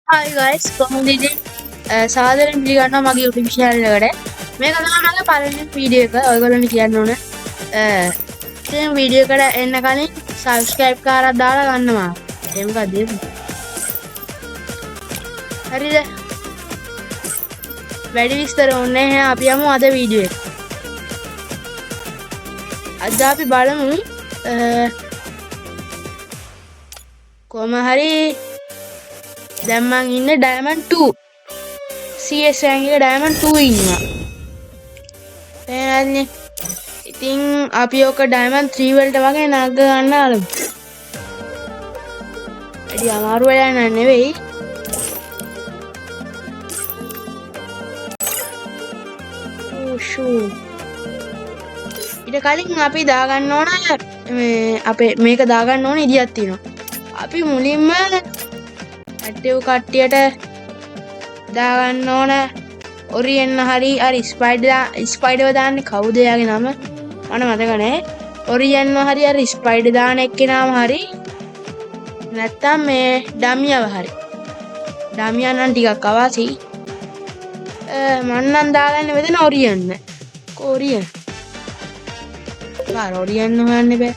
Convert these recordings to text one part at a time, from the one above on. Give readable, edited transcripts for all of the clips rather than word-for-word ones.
Hi guys, කොහොමද ඉතින් සාදරයෙන් පිළිගන්නවා මගේ YouTube channel එකට. මේක තමයි මගේ පළවෙනි වීඩියෝ එක. ඔයගොල්ලන්ට කියන්න ඕන. ඉතින් වීඩියෝ එකට එන්න කලින් subscribe කාරක් දාලා ගන්නවා. ඒ මොකද? හරිද? වැඩි විස්තර ඕනේ නැහැ. අපි යමු අද වීඩියෝ එක. අද අපි බලමු කොහොම හරි දැන් මං ඉන්නේ Diamond 2. CS rank එක Diamond 2 ඉන්නවා. එහෙනම් ඉතින් අපි ඔක Diamond 3 වලට වගේ නග ගන්න ආලමු. වැඩි අමාරු වෙලා නෑ නෙවෙයි. ෂූ. ඊට කලින් අපි දාගන්න ඕන මේ අපේ මේක දාගන්න ඕන ඉදියක් තියෙනවා. අපි මුලින්ම ඇක්ටිව් කට්ටියට දාගන්න ඕන ඔරියන් හරි අර ස්පයිඩර් දාන්නේ කවුද එයාගේ නම මට මතක නැහැ. ඔරියන් හරි අර ස්පයිඩර් දාන එක්කෙනාම හරි නැත්තම් මේ ඩමියව හරි. ඩමියා නම් ටිකක් අවාසි. මම නම් දාගන්නේ මෙතන ඔරියන්. කොරියන්. බාර ඔරියන් හොයන්න බෑ.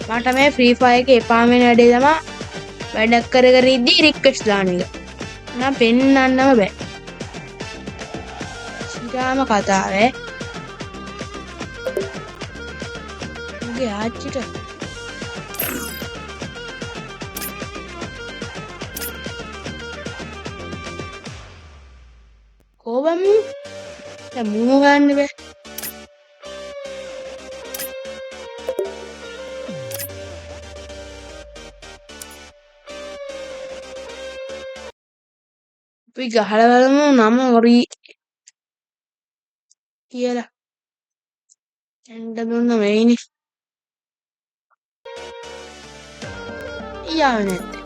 මට මේ ෆ්‍රී ෆයර් එකේ එපාම වෙන වැඩේ තමයි වැඩක් කර කර ඉද්දි රික්වෙස්ට් දාන එක. නම් පෙන්නන්නම බෑ. සිරාම කතාවේ. මුගේ ආච්චිට කොබම් දැන් මූ ගන්න බෑ. අපි ගහලා බලමු නම ඔරි කියලා. එන්න දුන්න වෙයිනේ. යාව නැත්තේ.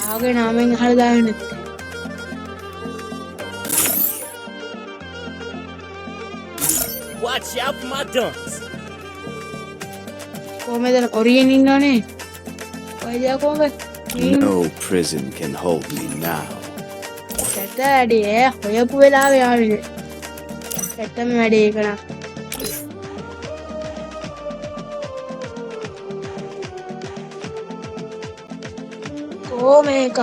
ආගේ නාමෙන් අහලා දාන්නේ නැත්තේ. Watch out for my dunks. කොහමද ඔරියන් ඉන්නවනේ. ඔයද කොහමද? No prison can hold me now. Saturday හොයපු වෙලාවේ ආවේ. සැටම වැඩේ කරා. මේක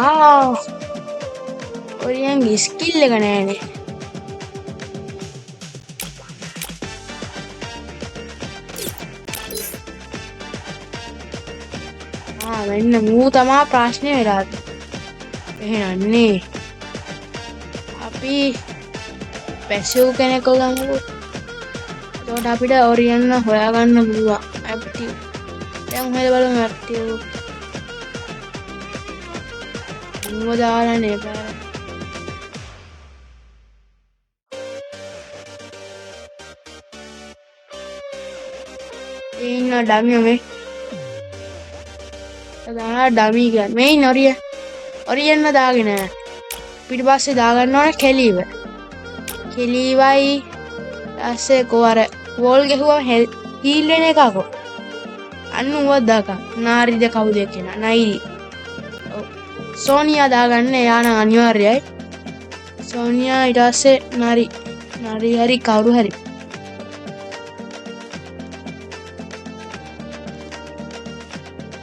ඔරියන්ගේ ස්කිල් එක නෑනේ. මෙන්න මූ තමා ප්‍රශ්නය වෙලා එහෙනන්නේ අපි පැසිව් කෙනෙක්ව ගමුකෝ. එතකොට අපිට ඔරියන් හොයාගන්න පුළුවන් ඇක්ටිව්. දැන් හොයලා බලමු ඇක්ටිව්. මූව දාලා නේ බෑ. ඉන්න ඩමිය මේ ඩමි ගන්න මේ ඔරියන්න දාගෙන පිටිපස්සේ දාගන්න ඕන කෙලීව. කෙලීවයි ඊපස්සේ කොහර වෝල් ගහුවම හීල් වෙන එකකෝ. අන්න උවක් දාගන්න. නාරිද කවුද කෙනා නයිරි. සෝනියා දාගන්න එයා නම් අනිවාර්යයි. සෝනියා ඊට පස්සේ නරි හරි කවුරු හරි.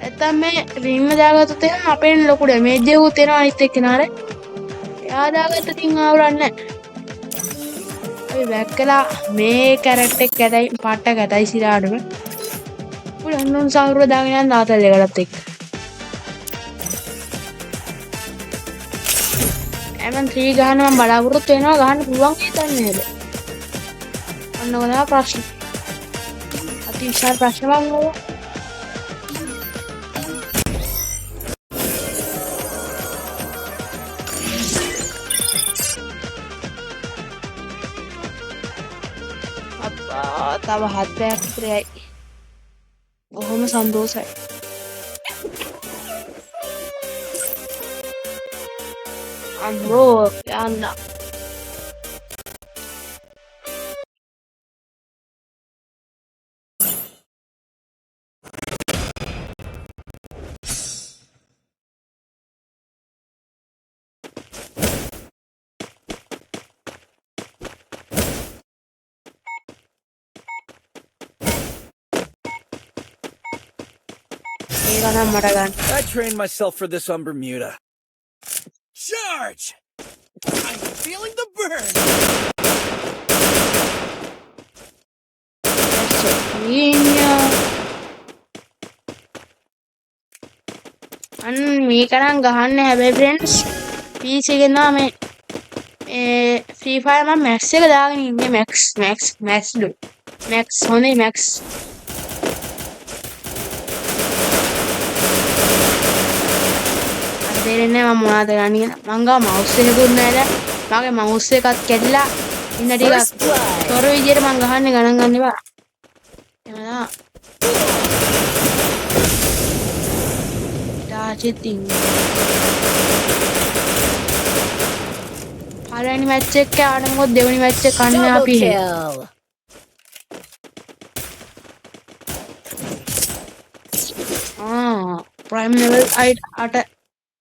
නැත්තම් මේ රින්ම දාගත්තොත් එහෙනම් අපෙන් ලොකු ඩැමේජ් එකකුත් එනවා අනිත් එක්කෙනාට. එයා දාගත්ත තින් ආවරන්නේ නැහැ. අපි බෑක් කළා මේ කැරක්ටර් එක කැටයි පාට්ට කැටයි සිරාඩම. උඩ අන්නෝන් සාහුරුව දාගෙන යන දාතල් එකටත් එක්ක. එමන් 3 ගහන්න මම බලාපොරොත්තු වෙනවා ගහන්න පුළුවන් හිතන්නේ නේද? අන්න ඔය තමයි ප්‍රශ්නේ. අති විශාල ප්‍රශ්න වංගෝ. තව 7ක් විතරයි. බොහොම සන්තෝෂයි. අම්මෝ යන්න. මේක නම් මට ගන්න. I trained myself for this on Bermuda. Charge! I'm feeling the burn. අන්න මේක නම් ගහන්න හැබැයි ෆ්‍රෙන්ඩ්ස් PC එකෙන් නම් මේ Free Fire මම මැක්ස් එක දාගෙන ඉන්නේ මැක්ස් ඩු මැක්ස් හොනේ මැක්ස් තේරෙන්නේ මම මොනවද ගන්න කියලා මං ගාව මවුස් එකකුත් නැහැ දැන් මගේ මවුස් එකත් කැඩිලා ඉන්න ටිකක් තොර විදියට මං ගහන්නේ ගණන් ගන්න එපා එනවා තාචිතින් පළවෙනි මැච් එක ආවම මොකද දෙවෙනි මැච් එක කන්නේ අපි ප්‍රයිම් ලෙවල් 8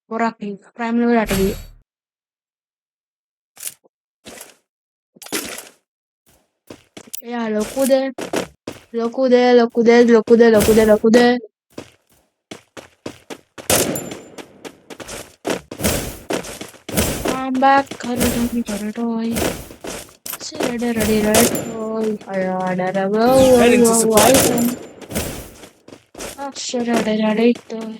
පොරක් ප්‍රයිම් ලෙවල් 8 ගියේ එයා ලොකුද I'm back කරටෝයි සෙඩරඩි රටෝයි අයඩරවෝ Heading to supply. අක්ෂරඩරඩිතෝයි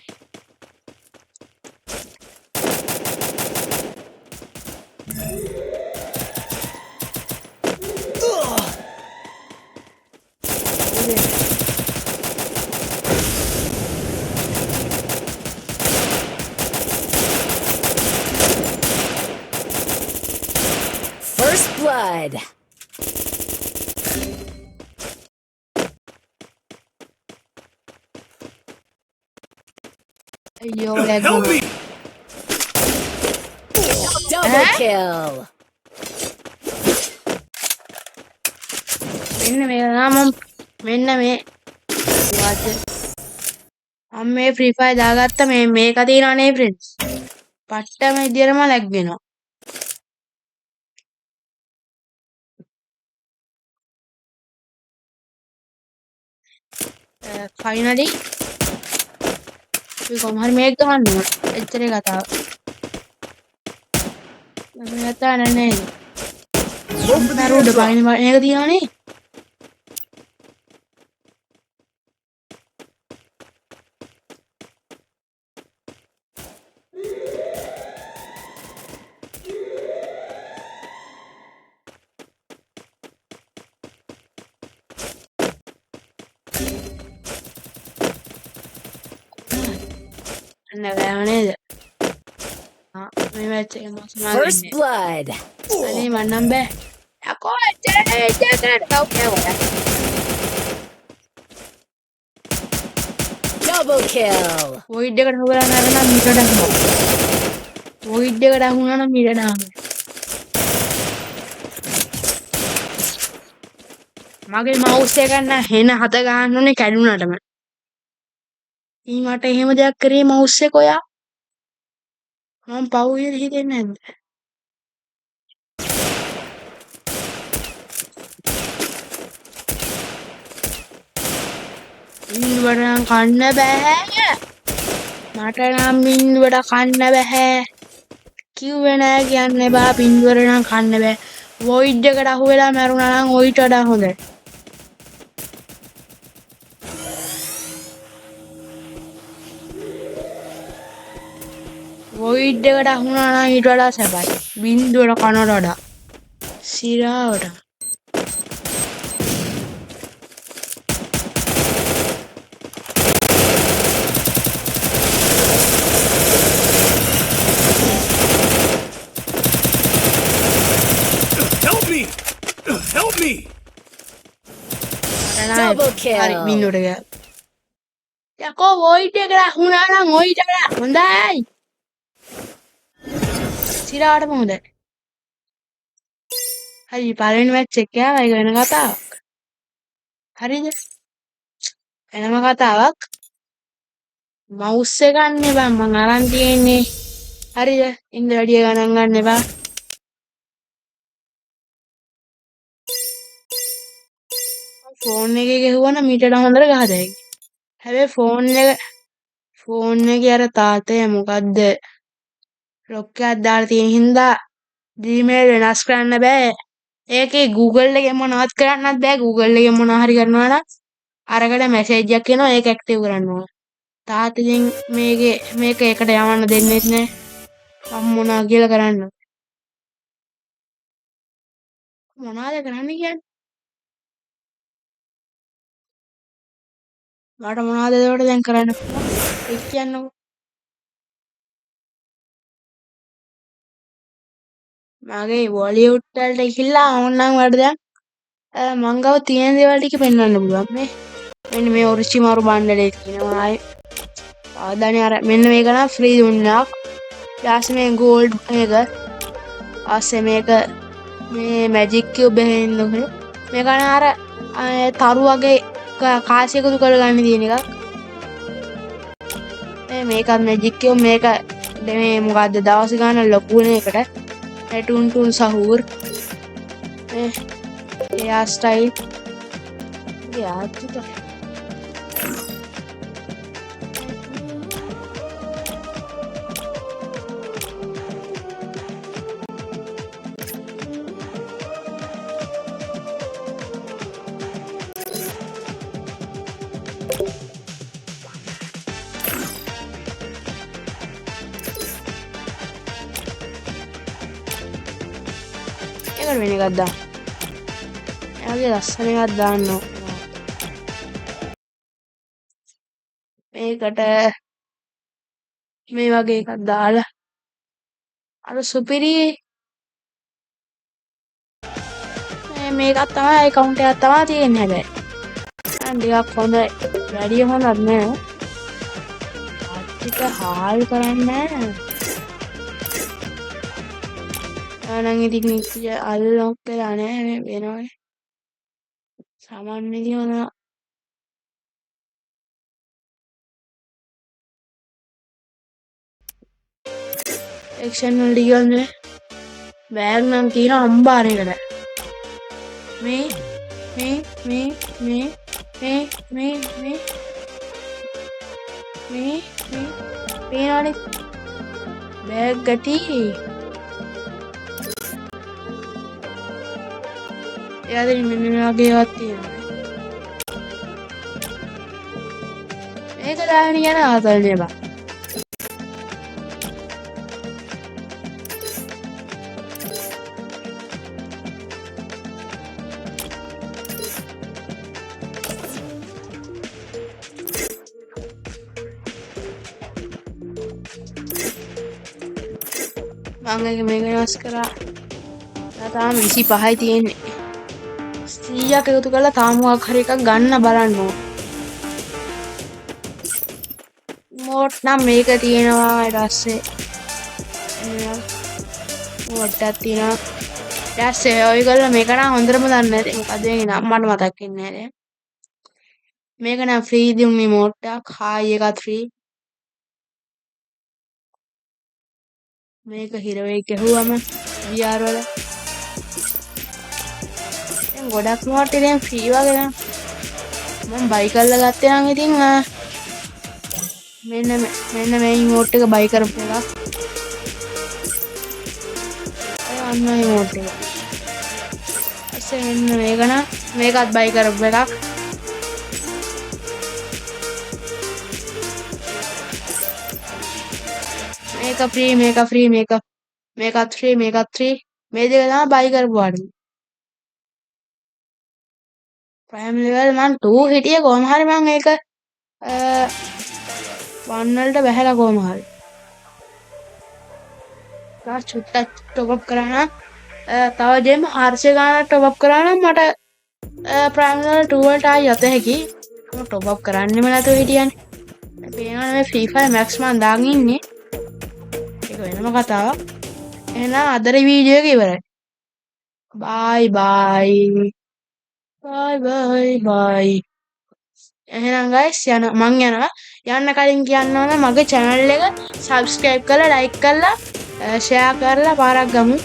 First blood. අයියෝ lag Help me! Double kill. මෙන්න මේක නම් මෙන්න මේ වාද මම මේ ෆ්‍රී ෆයර් දාගත්ත මේක තියෙනවනේ ෆ්‍රෙන්ඩ්ස් පට්ටම විදියටම ලැග් වෙනවා ෆයිනලි කොහොම හරි මේක ගන්න ඕන එච්චරේ කතාව මම යතා නෑ නරුඩ බයින මේක තියනවනේ නෑ නේද මේ මැච් එක මම First සමාවෙන්නේ blood. අනේ මන්නම් බෑ යකෝ එච්චරට කවුද Double kill. වොයිඩ් එකට හොගලා නැරනම් මීටරට අහුනවා වොයිඩ් එකට අහුණා නම් මීටරට අහුනවා මගේ මවුස් එක ගන්න හෙන හත ගන්න ඕනේ කැඩුනටම ඊ මට එහෙම දෙයක් කරේ මවුස් එක ඔයා මම පව් විදිහට හිතෙන්නේ නැද්ද බින්දුවට නම් කන්න බෑ මට නම් බින්දුවට කන්න බෑ කිව්වේ නෑ කියන්න එපා බින්දුවට නම් කන්න බෑ වොයිඩ් එකට අහු වෙලා මැරුණා නම් ඔයිට වඩා හොඳයි වොයිඩ් එකට අහුණා නම් ඊට වඩා සැපයි බින්දුවට කනට වඩා සිරාවට Help me! Help me! Double kill. හරි බින්දුවට ගියා යකෝ වොයිඩ් එකට අහුණා නම් ඔයිට වඩා හොඳයි සිරාවටම හොඳයි හරි පළවෙනි මැච් එක යා ඒක වෙන කතාවක් හරිද වෙනම කතාවක් මවුස් එක ගන්න එපා මං අරන් තියෙන්නේ හරිද ඉන්න වැඩිය ගණන් ගන්න එපා ෆෝන් එකේ ගහුවනම් මීටර හොඳට ගහදැයි හැබැයි ෆෝන් එක ෆෝන් එකේ අර තාත්තේ මොකද්ද ලොක් එකක් දාලා තියෙන හින්දා Gmail වෙනස් කරන්න බෑ. ඒකේ Google එකෙන් මොනවත් කරන්නත් බෑ. Google එකෙන් මොනවා හරි කරනවා නම් අරකට මැසේජ් එකක් එනවා ඒක ඇක්ටිව් කරන්න ඕන. තාත්තගෙන් මේක එකට යවන්න දෙන්නෙත් නෑ. මම මොනවා කියලා කරන්න. මොනවද කරන්න කියන්නේ? මට මොනවද ඒකට දැන් කරන්න පුළුවන්? ඒක කියන්නකෝ. මගේ බොලිවුඩ් වලට ගිහිල්ලා ඕනනම් වලට දැන් මං ගාව තියෙන දේවල් ටික පෙන්වන්න පුළුවන් මේ. මෙන්න මේ ඔරිචිමාරු බණ්ඩලේ තියෙනවා. ආදානේ අර මෙන්න මේක නම් ෆ්‍රී දුන්නාක්. ඊට මේ ගෝල්ඩ් එක. ආසේ මේක මේ මැජික් කියුබ් එකේ ඉන්නකොට මේක අර තරු වගේ කාසිය එකතු කරගන්න තියෙන එකක්. මේකත් මැජික් කියුබ් මේක මේ මොකද්ද දවස් ගන්න ලොකු වෙන එකට. टून सहूर हेयर स्टाइल यार ඒකට වෙන එකක් දාන්න. එයාගේ ලස්සන එකක් දාන්න ඕන. මේකට මේ වගේ එකක් දාලා අර සුපිරි මේකත් තමයි account එකක් තමයි තියෙන්නේ හැබැයි. අන්න ටිකක් හොඳයි. වැඩි හොඳක් නෑ. ටික හාල් කරන්නේ නෑ. ආනන් ඉතින් අල්ලොක් වෙලා නෑ මේ වෙනවනේ. සාමාන්‍ය දියන එක්ෂන් වල දිගන්නේ බෑග් නම් තියෙන අම්බාරේකට. මේ පේනවනේ බෑග් ගැටි එයාද මෙන්න වගේවත් තියෙනවා. මේක දාගෙන යන ආතල්නේ බා. මම මේක වෙනස් කරා. තාම 25යි තියෙන්නේ. 100ක් එකතු කරලා තාම මොකක් හරි එකක් ගන්න බලන්න ඕන. මෝට් නම් මේක තියෙනවා ඊට පස්සේ මෝට් එකක් තියෙනවා. ඊට පස්සේ ඔයගොල්ලෝ මේක නම් හොඳටම දන්නේ නැති මොකද මේ නම මට මතක් වෙන්නේ නැහැ. මේක නම් ෆ්‍රී දුන්නේ මෝට් එකක්. හායි එකත් ෆ්‍රී. මේක හිරවෙයි ගැහුවම VR වල දැන් ගොඩක් මෝට් ඉතින් ෆ්‍රී වගේ නම් මම බයි කරලා ගත්තේ නම් ඉතින් මෙන්න මේ මෝට් එක බයි කරපු එක. අන්න මේ මෝට් එක. ඇස්සේ මෙන්න මේක නම් මේකත් බයි කරපු එකක්. මේක ෆ්‍රී මේකත් ෆ්‍රී මේ දෙක තමයි බයි කරපුවාට. ප්‍රයිම් ලෙවල් මම 2 හිටියේ කොහොම හරි මම ඒක 1 වලට බහැලා කොහොම හරි. තා චුට්ටක් টপ අප් කරා නම් තව ජෙම් 400 ගානක් টপ අප් කරා නම් මට ප්‍රයිම් ලෙවල් 2 වලට ආයි යත හැකි. මම টপ අප් කරන්නෙම නැතුව හිටියනේ. පේනවනේ මේ ෆ්‍රී ෆයර් මැක්ස් මම දාගෙන ඉන්නේ. ඒක වෙනම කතාවක්. එහෙනම් අදට වීඩියෝ එක ඉවරයි. බයි බයි. එහෙනම් guys මං යනවා. යන්න කලින් කියන්න ඕන මගේ channel එක subscribe කරලා like කරලා share කරලා පාරක් ගමු.